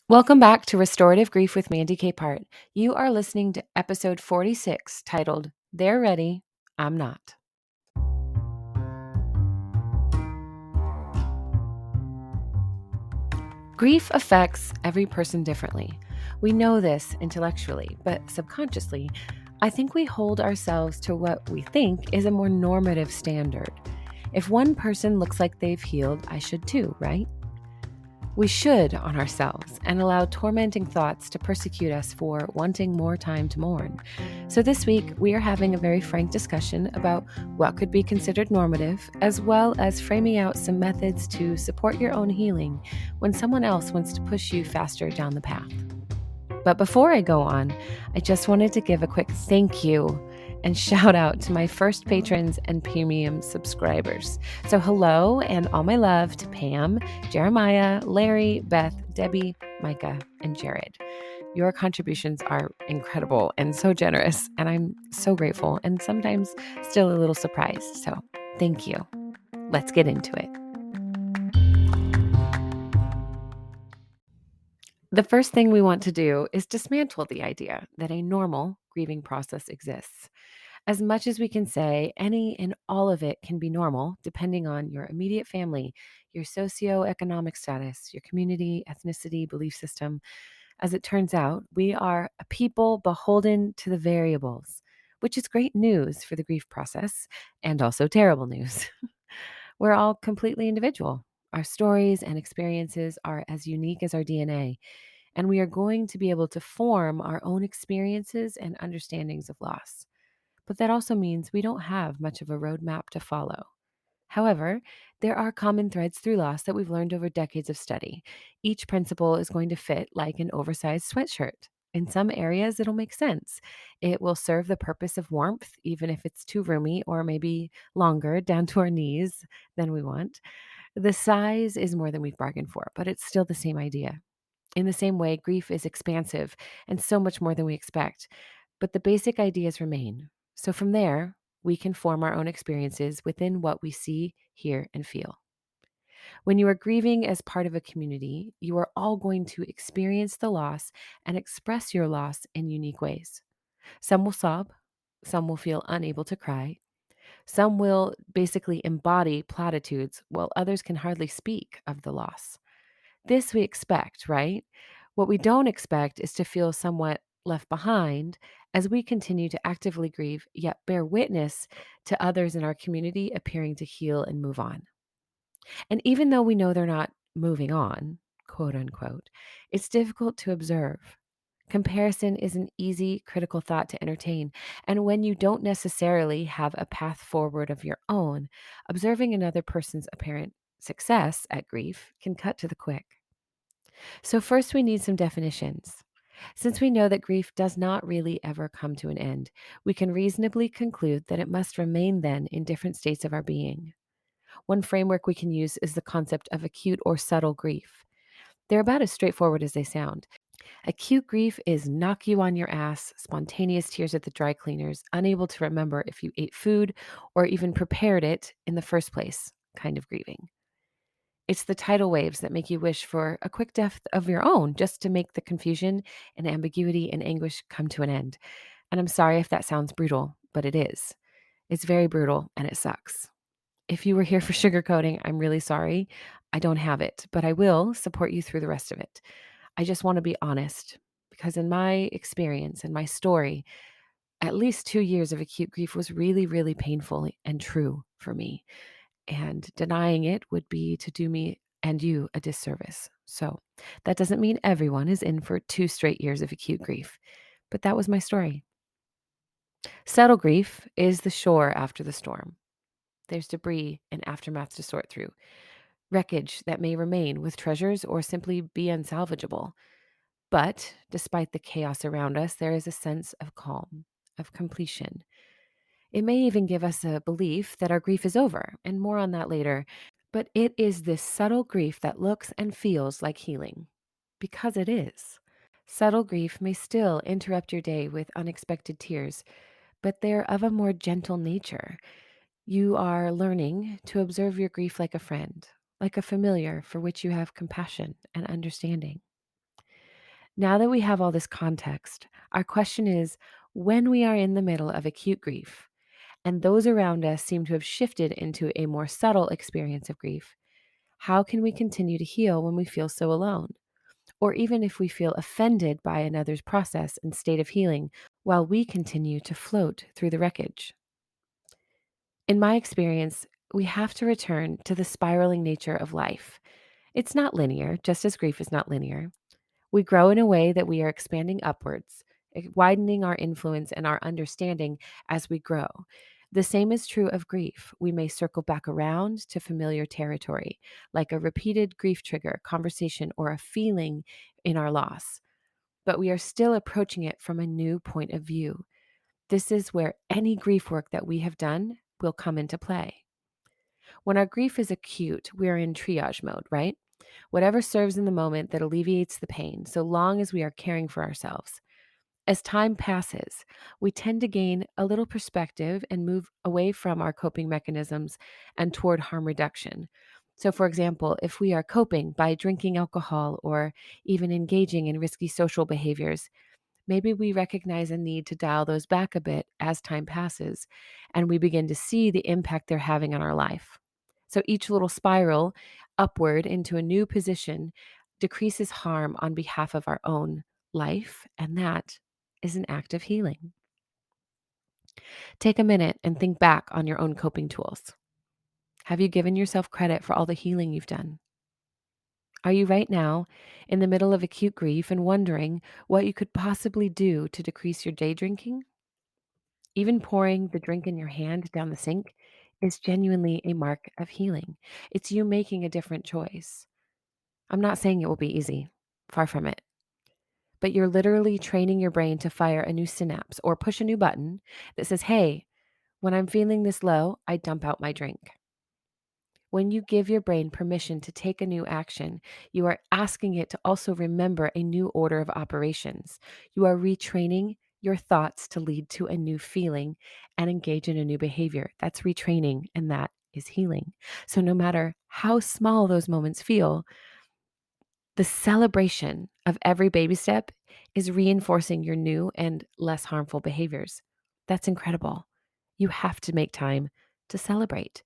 Welcome back to Restorative Grief with Mandy K. Part. You are listening to episode 46 titled, They're Ready, I'm Not. Grief affects every person differently. We know this intellectually, but subconsciously, I think we hold ourselves to what we think is a more normative standard. If one person looks like they've healed, I should too, right? We should on ourselves and allow tormenting thoughts to persecute us for wanting more time to mourn. So, this week, we are having a very frank discussion about what could be considered normative, as well as framing out some methods to support your own healing when someone else wants to push you faster down the path. But before I go on, I just wanted to give a quick thank you and shout out to my first patrons and premium subscribers. So hello and all my love to Pam, Jeremiah, Larry, Beth, Debbie, Micah, and Jared. Your contributions are incredible and so generous, and I'm so grateful and sometimes still a little surprised. So thank you. Let's get into it. The first thing we want to do is dismantle the idea that a normal grieving process exists. As much as we can say, any and all of it can be normal depending on your immediate family, your socioeconomic status, your community, ethnicity, belief system. As it turns out, we are a people beholden to the variables, which is great news for the grief process and also terrible news. We're all completely individual. Our stories and experiences are as unique as our DNA, and we are going to be able to form our own experiences and understandings of loss. But that also means we don't have much of a roadmap to follow. However, there are common threads through loss that we've learned over decades of study. Each principle is going to fit like an oversized sweatshirt. In some areas, it'll make sense. It will serve the purpose of warmth, even if it's too roomy or maybe longer down to our knees than we want. The size is more than we've bargained for, but it's still the same idea. In the same way, grief is expansive and so much more than we expect, but the basic ideas remain. So from there, we can form our own experiences within what we see, hear, and feel. When you are grieving as part of a community, you are all going to experience the loss and express your loss in unique ways. Some will sob, some will feel unable to cry, some will basically embody platitudes, while others can hardly speak of the loss. This we expect, right? What we don't expect is to feel somewhat left behind as we continue to actively grieve, yet bear witness to others in our community appearing to heal and move on. And even though we know they're not moving on, quote unquote, it's difficult to observe. Comparison is an easy, critical thought to entertain. And when you don't necessarily have a path forward of your own, observing another person's apparent success at grief can cut to the quick. So, first, we need some definitions. Since we know that grief does not really ever come to an end, we can reasonably conclude that it must remain then in different states of our being. One framework we can use is the concept of acute or subtle grief. They're about as straightforward as they sound. Acute grief is knock you on your ass, spontaneous tears at the dry cleaners, unable to remember if you ate food or even prepared it in the first place kind of grieving. It's the tidal waves that make you wish for a quick death of your own just to make the confusion and ambiguity and anguish come to an end. And I'm sorry if that sounds brutal, but it is. It's very brutal and it sucks. If you were here for sugarcoating, I'm really sorry. I don't have it, but I will support you through the rest of it. I just want to be honest because in my experience and my story, at least 2 years of acute grief was really, really painful and true for me. And denying it would be to do me and you a disservice. So that doesn't mean everyone is in for 2 straight years of acute grief, but that was my story. Subtle grief is the shore after the storm. There's debris and aftermath to sort through, wreckage that may remain with treasures or simply be unsalvageable. But despite the chaos around us, there is a sense of calm, of completion. It may even give us a belief that our grief is over, and more on that later. But it is this subtle grief that looks and feels like healing, because it is. Subtle grief may still interrupt your day with unexpected tears, but they're of a more gentle nature. You are learning to observe your grief like a friend, like a familiar for which you have compassion and understanding. Now that we have all this context, our question is, when we are in the middle of acute grief and those around us seem to have shifted into a more subtle experience of grief, how can we continue to heal when we feel so alone? Or even if we feel offended by another's process and state of healing while we continue to float through the wreckage? In my experience, we have to return to the spiraling nature of life. It's not linear, just as grief is not linear. We grow in a way that we are expanding upwards, widening our influence and our understanding as we grow. The same is true of grief. We may circle back around to familiar territory, like a repeated grief trigger, conversation, or a feeling in our loss, but we are still approaching it from a new point of view. This is where any grief work that we have done will come into play. When our grief is acute, we're in triage mode, right? Whatever serves in the moment that alleviates the pain, so long as we are caring for ourselves. As time passes, we tend to gain a little perspective and move away from our coping mechanisms and toward harm reduction. So, for example, if we are coping by drinking alcohol or even engaging in risky social behaviors, maybe we recognize a need to dial those back a bit as time passes and we begin to see the impact they're having on our life. So each little spiral upward into a new position decreases harm on behalf of our own life, and that is an act of healing. Take a minute and think back on your own coping tools. Have you given yourself credit for all the healing you've done? Are you right now in the middle of acute grief and wondering what you could possibly do to decrease your day drinking? Even pouring the drink in your hand down the sink is genuinely a mark of healing. It's you making a different choice. I'm not saying it will be easy, far from it, but you're literally training your brain to fire a new synapse or push a new button that says, hey, when I'm feeling this low, I dump out my drink. When you give your brain permission to take a new action, you are asking it to also remember a new order of operations. You are retraining your thoughts to lead to a new feeling and engage in a new behavior. That's retraining, and that is healing. So, no matter how small those moments feel, the celebration of every baby step is reinforcing your new and less harmful behaviors. That's incredible. You have to make time to celebrate.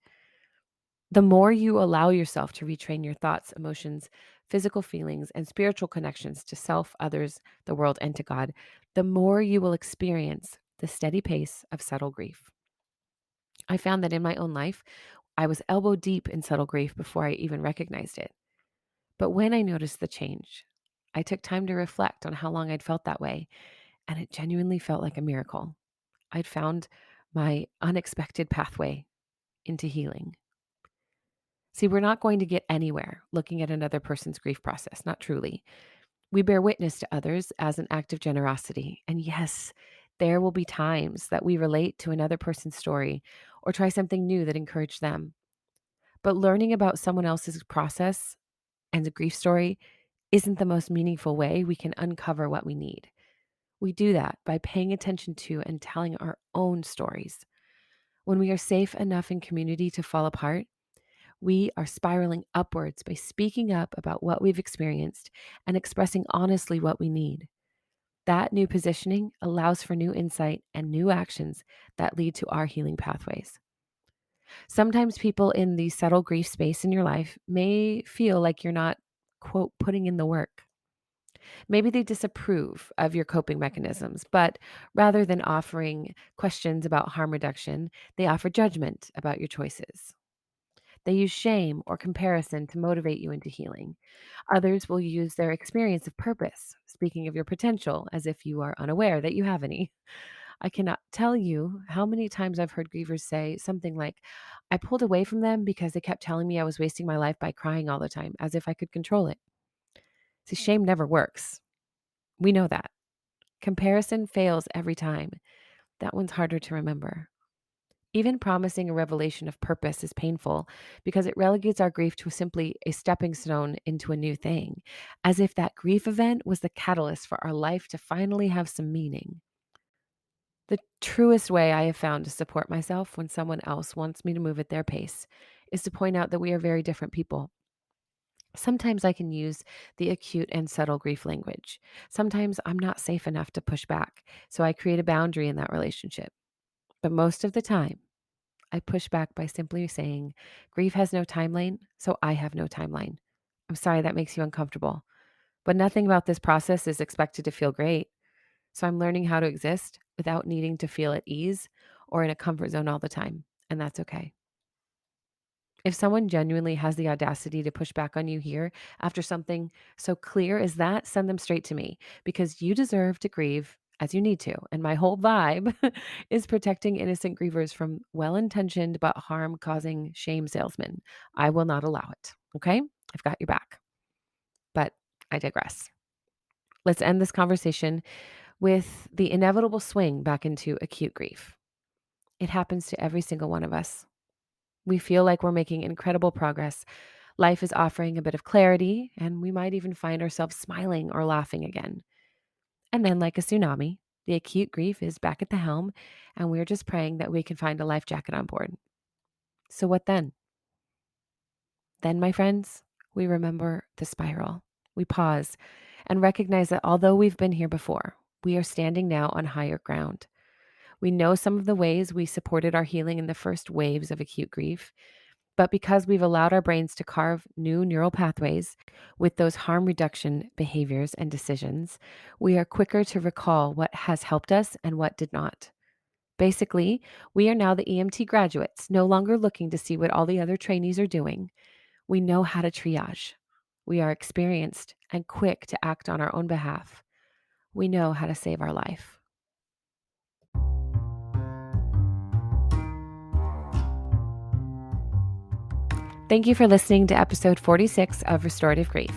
The more you allow yourself to retrain your thoughts, emotions, physical feelings, and spiritual connections to self, others, the world, and to God, the more you will experience the steady pace of subtle grief. I found that in my own life, I was elbow deep in subtle grief before I even recognized it. But when I noticed the change, I took time to reflect on how long I'd felt that way, and it genuinely felt like a miracle. I'd found my unexpected pathway into healing. See, we're not going to get anywhere looking at another person's grief process, not truly. We bear witness to others as an act of generosity. And yes, there will be times that we relate to another person's story or try something new that encouraged them. But learning about someone else's process and a grief story isn't the most meaningful way we can uncover what we need. We do that by paying attention to and telling our own stories. When we are safe enough in community to fall apart, we are spiraling upwards by speaking up about what we've experienced and expressing honestly what we need. That new positioning allows for new insight and new actions that lead to our healing pathways. Sometimes people in the subtle grief space in your life may feel like you're not, quote, putting in the work. Maybe they disapprove of your coping mechanisms, but rather than offering questions about harm reduction, they offer judgment about your choices. They use shame or comparison to motivate you into healing. Others will use their experience of purpose, speaking of your potential as if you are unaware that you have any. I cannot tell you how many times I've heard grievers say something like, I pulled away from them because they kept telling me I was wasting my life by crying all the time, as if I could control it. See, shame never works. We know that. Comparison fails every time. That one's harder to remember. Even promising a revelation of purpose is painful because it relegates our grief to simply a stepping stone into a new thing, as if that grief event was the catalyst for our life to finally have some meaning. The truest way I have found to support myself when someone else wants me to move at their pace is to point out that we are very different people. Sometimes I can use the acute and subtle grief language. Sometimes I'm not safe enough to push back, so I create a boundary in that relationship. But most of the time, I push back by simply saying, grief has no timeline, so I have no timeline. I'm sorry that makes you uncomfortable, but nothing about this process is expected to feel great. So I'm learning how to exist without needing to feel at ease or in a comfort zone all the time. And that's okay. If someone genuinely has the audacity to push back on you here after something so clear as that, send them straight to me because you deserve to grieve as you need to. And my whole vibe is protecting innocent grievers from well intentioned but harm causing shame salesmen. I will not allow it. Okay. I've got your back. But I digress. Let's end this conversation with the inevitable swing back into acute grief. It happens to every single one of us. We feel like we're making incredible progress. Life is offering a bit of clarity, and we might even find ourselves smiling or laughing again. And then, like a tsunami, the acute grief is back at the helm, and we're just praying that we can find a life jacket on board. So, what then? Then, my friends, we remember the spiral. We pause and recognize that although we've been here before, we are standing now on higher ground. We know some of the ways we supported our healing in the first waves of acute grief, but because we've allowed our brains to carve new neural pathways with those harm reduction behaviors and decisions, we are quicker to recall what has helped us and what did not. Basically, we are now the EMT graduates, no longer looking to see what all the other trainees are doing. We know how to triage. We are experienced and quick to act on our own behalf. We know how to save our life. Thank you for listening to episode 46 of Restorative Grief.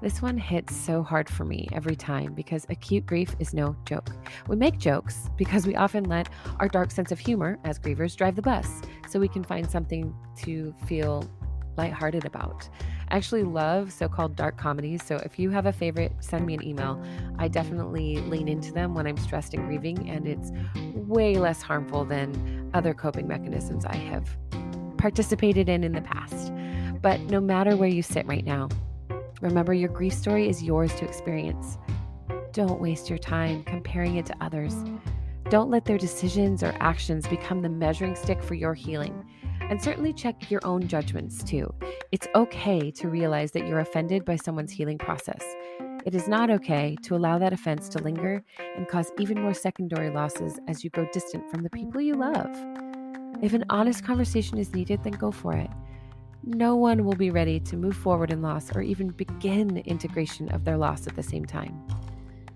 This one hits so hard for me every time because acute grief is no joke. We make jokes because we often let our dark sense of humor as grievers drive the bus so we can find something to feel lighthearted about. I actually love so-called dark comedies, so if you have a favorite, send me an email. I definitely lean into them when I'm stressed and grieving, and it's way less harmful than other coping mechanisms I have participated in the past. But no matter where you sit right now, remember your grief story is yours to experience. Don't waste your time comparing it to others. Don't let their decisions or actions become the measuring stick for your healing. And certainly check your own judgments too. It's okay to realize that you're offended by someone's healing process. It is not okay to allow that offense to linger and cause even more secondary losses as you grow distant from the people you love. If an honest conversation is needed, then go for it. No one will be ready to move forward in loss or even begin integration of their loss at the same time.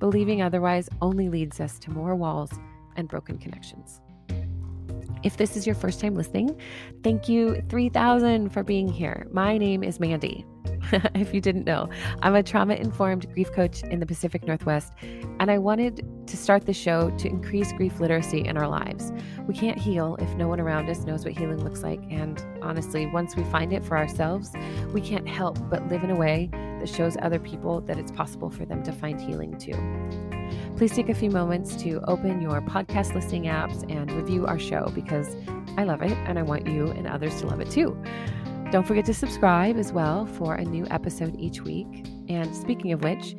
Believing otherwise only leads us to more walls and broken connections. If this is your first time listening, thank you 3,000 for being here. My name is Mandy. If you didn't know, I'm a trauma-informed grief coach in the Pacific Northwest, and I wanted to start the show to increase grief literacy in our lives. We can't heal if no one around us knows what healing looks like, and honestly, once we find it for ourselves, we can't help but live in a way that shows other people that it's possible for them to find healing too. Please take a few moments to open your podcast listening apps and review our show because I love it and I want you and others to love it too. Don't forget to subscribe as well for a new episode each week. And speaking of which,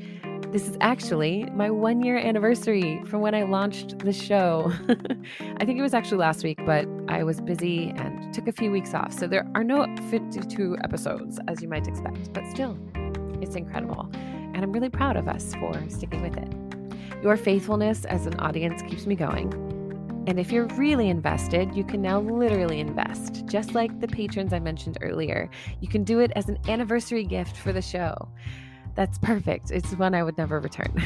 this is actually my 1-year anniversary from when I launched the show. I think it was actually last week, but I was busy and took a few weeks off. So there are no 52 episodes, as you might expect, but still, it's incredible. And I'm really proud of us for sticking with it. Your faithfulness as an audience keeps me going. And if you're really invested, you can now literally invest, just like the patrons I mentioned earlier. You can do it as an anniversary gift for the show. That's perfect. It's one I would never return.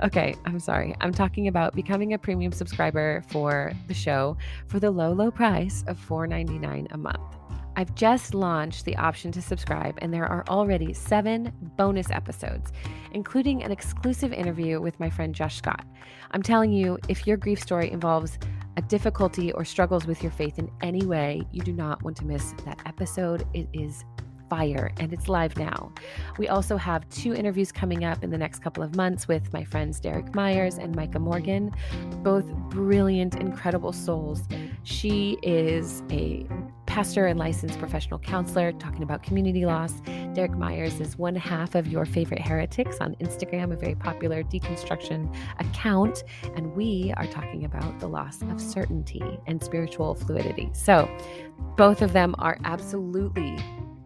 Okay, I'm sorry. I'm talking about becoming a premium subscriber for the show for the low, low price of $4.99 a month. I've just launched the option to subscribe, and there are already 7 bonus episodes, including an exclusive interview with my friend Josh Scott. I'm telling you, if your grief story involves a difficulty or struggles with your faith in any way, you do not want to miss that episode. It is fire, and it's live now. We also have 2 interviews coming up in the next couple of months with my friends Derek Myers and Micah Morgan, both brilliant, incredible souls. She is a pastor and licensed professional counselor talking about community loss. Derek Myers is one half of Your Favorite Heretics on Instagram, a very popular deconstruction account. And we are talking about the loss of certainty and spiritual fluidity. So both of them are absolutely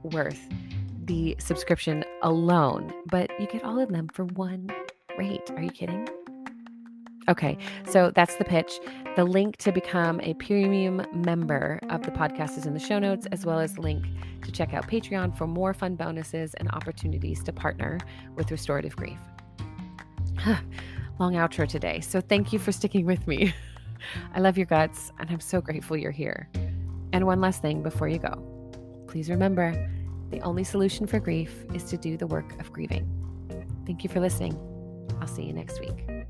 worth the subscription alone, but you get all of them for one rate. Are you kidding? Okay, so that's the pitch. The link to become a premium member of the podcast is in the show notes, as well as the link to check out Patreon for more fun bonuses and opportunities to partner with Restorative Grief. Long outro today, so thank you for sticking with me. I love your guts, and I'm so grateful you're here. And one last thing before you go. Please remember, the only solution for grief is to do the work of grieving. Thank you for listening. I'll see you next week.